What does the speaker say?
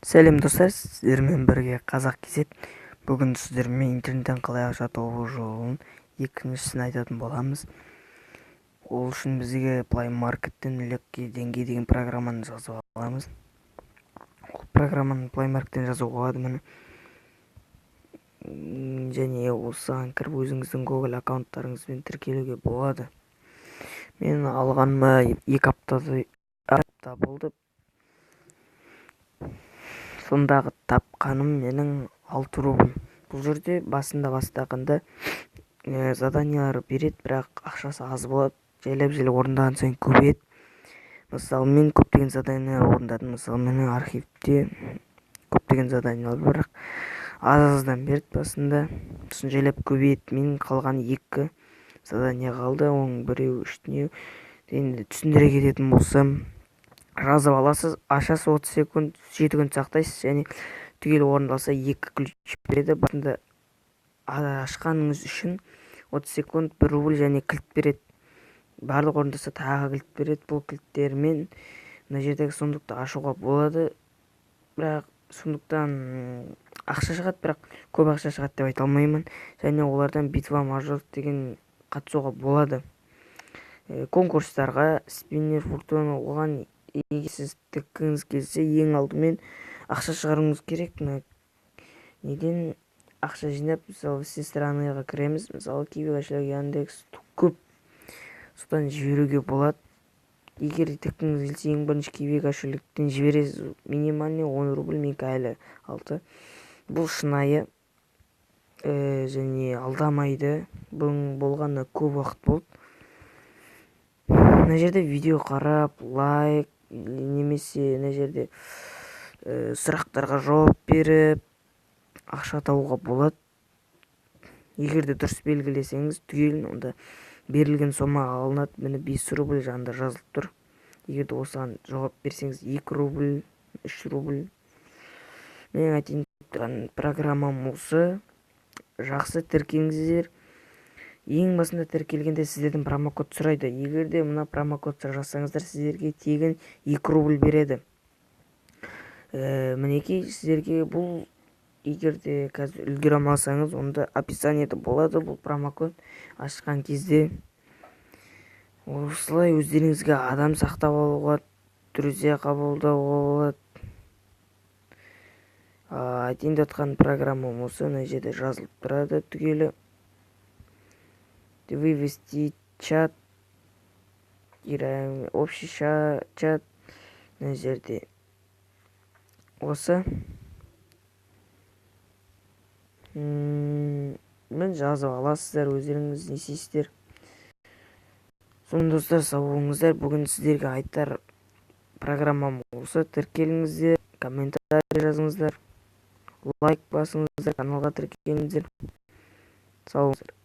Сәлем достар, сіздермен бірге Қазақ Кезет. Бүгін сіздермен интернеттен қалай ақша табу жолын екіншісін айтатын боламыз. Ол үшін бізге Play Market'тен легкий деңгей деген программаны жазып аламыз. Ол программаны Play Market'тен жазуға болады міне. Және осыған кіріп өзіңіздің Google аккаунттарыңызбен тіркелуге болады. Мен алғаныма 2 апта болды. Сондағы тапқаным менің 6 рубль. Бұл жерде басында бастағанда заданиялар береді, бірақ ақшасы аз болады. Жайлап орындаған сайын көбейеді. Мысалы, мен көптеген заданиялар орындадым. Мысалы, менің архивте көптеген заданиялар, бірақ аз-аздан берді басында. Сосын жайлап көбейеді. Мен қалған 2 задания қалды. Оның біреу үштіне. Енді түсіндіре кететін болсам, жазып аласыз, ашасыз 30 секунд, 7 күн сақтайсыз, және түгел орындалса 2 ключ береді. Басында ашқаныңыз үшін 30 секунд 1 рубль және кілт береді. Барлық орындаса тағы кілт береді. Бұл кілттермен мына жердегі сундукты ашуға болады. Бірақ сундуктан ақша шығады, бірақ көп ақша шығады деп айта алмаймын. Және олардан битва мажор деген қатысуға болады. Конкурстарға спиннер фортуна, оған егер сіз тіркіңіз келсе, ең алдымен ақша шығаруыңыз керек. Неден ақша жинап, мысалы, все страныға кіреміз. Мысалы, Киви кошелек, Яндекс көп. Содан жіберуге болады. Егер тіркіңіз келсе, ең бірінші Киви кошелектен жібересіз. Минимальный 10 рубль, менікі әлі 6. Бұл шынайы және алдамайды. Бұның болғаны көп уақыт болды. Мына жерде видео қарап, лайк, немесе мына жерде сұрақтарға жауап беріп, ақша табуға болады. Егер де дұрыс белгілесеңіз, түгел онда берілген сома алынады. Міне 5 рубль жанында жазылып тұр. Егер де осыған жауап берсеңіз 2 рубль, 3 рубль. Мен айтайын программам осы. Жақсы, тіркеліңіздер. Ең басында тіркелгенде сіздерден промокод сұрайды. Егер де мына промокодты жасаңыздар, сіздерге тегін 2 рубль береді. Мінекей сіздерге бұл, егер де қазір үлгере алмасаңыз, онда описаниеде болады бұл промокод ашқан кезде. Осылай өздеріңізге адам сақтап алуға, друзья қабылдауға болады. Айтайын деп жатқан программам осы. Мына жерде жазылып тұрады түгелі. Вывести чат, общий чат. Мына жерде осы. Мен жазып аласыздар, өздеріңіз не істейсіздер. Сонда достар, сау болыңыздар. Бүгін сіздерге айтар программам осы. Тіркеліңіздер, комментарий жазыңыздар, лайк басыңыздар, каналға тіркеліңіздер. Сау болыңыздар.